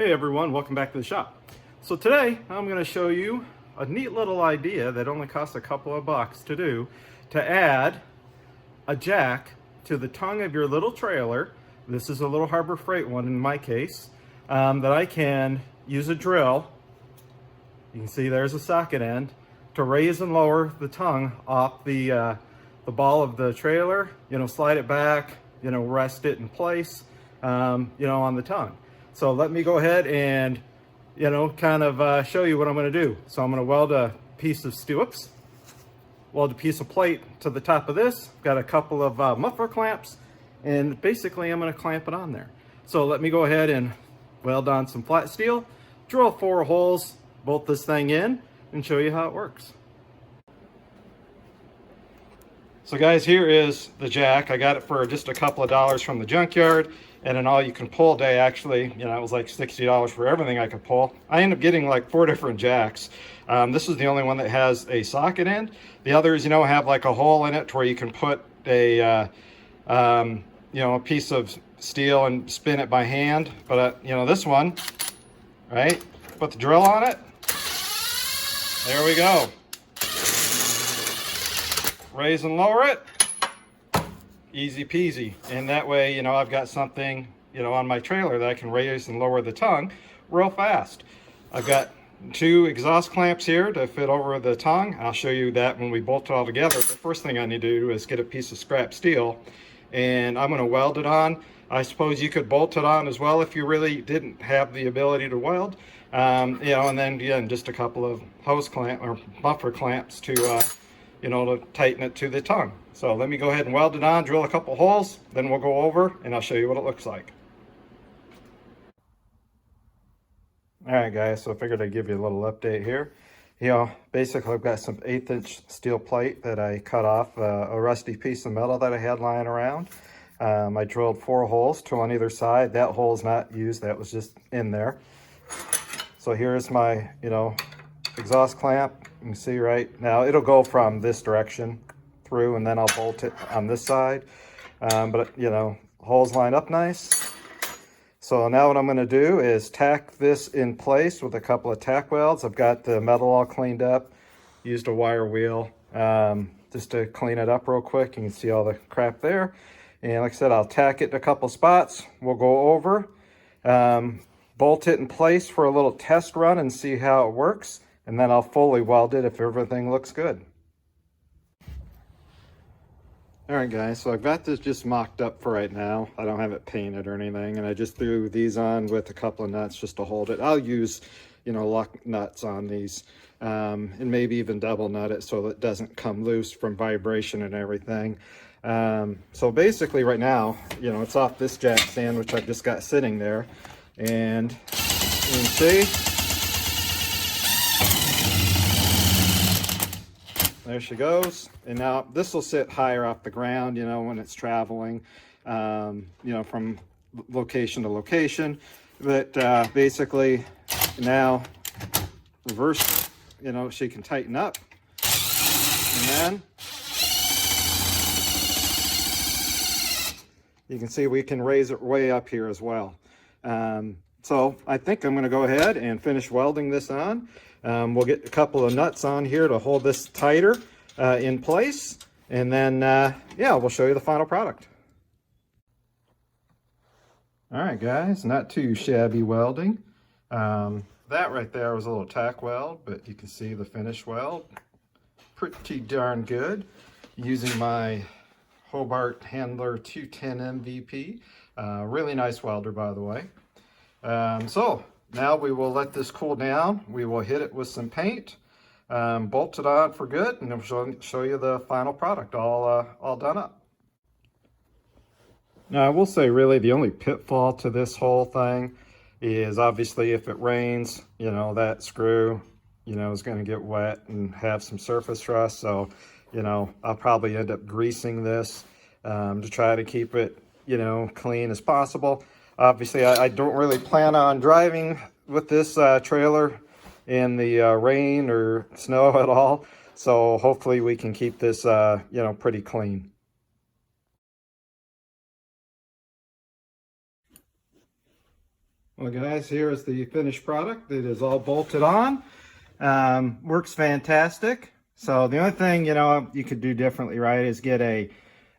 Hey everyone, welcome back to the shop. So today I'm going to show you a neat little idea that only costs a couple of bucks to do, to add a jack to the tongue of your little trailer. This is a little Harbor Freight one in my case, that I can use a drill. You can see there's a socket end to raise and lower the tongue off the ball of the trailer, slide it back, rest it in place, on the tongue. So let me go ahead and, kind of show you what I'm going to do. So I'm going to weld a piece of weld a piece of plate to the top of this. Got a couple of muffler clamps, and basically I'm going to clamp it on there. So let me go ahead and weld on some flat steel, drill 4 holes, bolt this thing in, and show you how it works. So guys, here is the jack. I got it for just a couple of dollars from the junkyard, and an all-you-can-pull day. Actually, it was like $60 for everything I could pull. I ended up getting like 4 different jacks. This is the only one that has a socket end. The others, have like a hole in it where you can put a a piece of steel and spin it by hand. But this one, right? Put the drill on it. There we go. Raise and lower it. Easy peasy. And that way, I've got something, on my trailer that I can raise and lower the tongue real fast. I've got 2 exhaust clamps here to fit over the tongue. I'll show you that when we bolt it all together. The first thing I need to do is get a piece of scrap steel, and I'm going to weld it on. I suppose you could bolt it on as well if you really didn't have the ability to weld. And then again, just a couple of hose clamp or buffer clamps to to tighten it to the tongue. So let me go ahead and weld it on, drill a couple holes, then we'll go over and I'll show you what it looks like. All right guys, so I figured I'd give you a little update here. Basically I've got some 1/8" steel plate that I cut off a rusty piece of metal that I had lying around. I drilled 4 holes, 2 on either side. That hole's not used, that was just in there. So here's my, exhaust clamp. You can see right now it'll go from this direction through, and then I'll bolt it on this side. But holes line up nice. So now what I'm going to do is tack this in place with a couple of tack welds. I've got the metal all cleaned up, used a wire wheel just to clean it up real quick. You can see all the crap there. And like I said, I'll tack it in a couple spots. We'll go over, bolt it in place for a little test run and see how it works. And then I'll fully weld it if everything looks good. All right guys, so I've got this just mocked up for right now. I don't have it painted or anything, and I just threw these on with a couple of nuts just to hold it. I'll use, lock nuts on these, and maybe even double nut it so that it doesn't come loose from vibration and everything. So basically right now, it's off this jack stand, which I've just got sitting there, and you can see, there she goes. And now this will sit higher off the ground, when it's traveling, from location to location. But basically now reverse, she can tighten up. And then you can see we can raise it way up here as well. So I think I'm going to go ahead and finish welding this on. We'll get a couple of nuts on here to hold this tighter in place, and then we'll show you the final product. All right guys, not too shabby welding. That right there was a little tack weld, but you can see the finish weld pretty darn good, using my Hobart Handler 210 MVP. Really nice welder, by the way. So now we will let this cool down. We will hit it with some paint, bolt it on for good, and I'll show you the final product all done up. Now I will say, really the only pitfall to this whole thing is obviously if it rains, that screw, is going to get wet and have some surface rust. So, I'll probably end up greasing this to try to keep it, clean as possible. Obviously, I don't really plan on driving with this trailer in the rain or snow at all. So hopefully we can keep this, pretty clean. Well, guys, here is the finished product. It is all bolted on. Works fantastic. So the only thing, you know, you could do differently, right, is get a,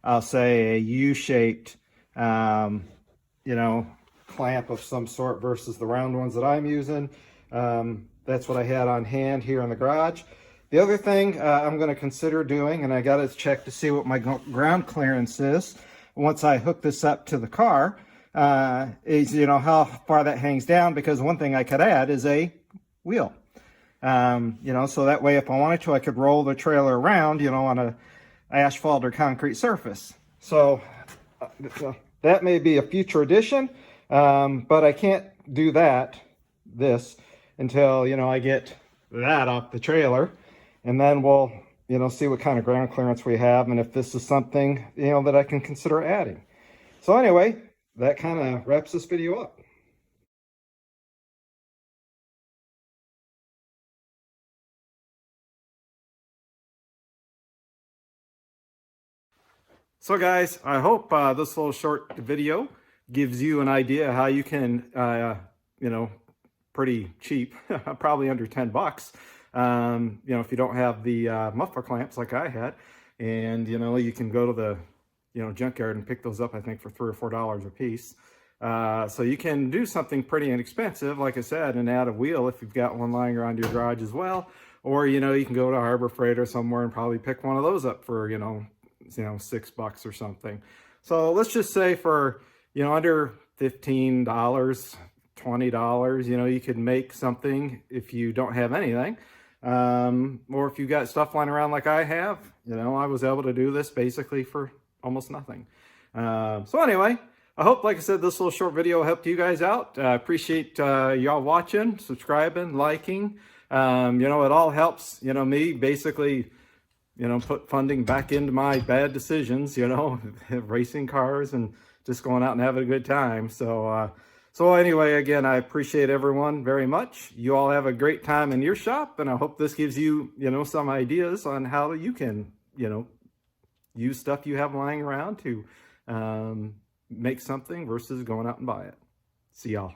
I'll say a U-shaped, you know, clamp of some sort versus the round ones that I'm using. That's what I had on hand here in the garage. The other thing I'm going to consider doing, and I got to check to see what my ground clearance is once I hook this up to the car, is, you know, how far that hangs down, because one thing I could add is a wheel. You know, so that way if I wanted to, I could roll the trailer around, you know, on a asphalt or concrete surface. So that may be a future addition, but I can't do this until, you know, I get that off the trailer, and then we'll, you know, see what kind of ground clearance we have and if this is something, you know, that I can consider adding. So anyway, that kind of wraps this video up. So guys, I hope this little short video gives you an idea how you can, you know, pretty cheap, probably under 10 bucks, you know, if you don't have the muffler clamps like I had, and, you know, you can go to the, you know, junkyard and pick those up, I think, for $3 or $4 a piece. So you can do something pretty inexpensive, like I said, and add a wheel if you've got one lying around your garage as well. Or, you know, you can go to Harbor Freight or somewhere and probably pick one of those up for, you know, $6 or something. So let's just say for, you know, under $15, $20, you know, you could make something if you don't have anything. Or if you got stuff lying around like I have, you know, I was able to do this basically for almost nothing. So anyway, I hope, like I said, this little short video helped you guys out. I appreciate y'all watching, subscribing, liking. You know, it all helps, you know, me basically, you know, put funding back into my bad decisions, you know, racing cars and just going out and having a good time. So, so anyway, again, I appreciate everyone very much. You all have a great time in your shop, and I hope this gives you, you know, some ideas on how you can, you know, use stuff you have lying around to make something versus going out and buy it. See y'all.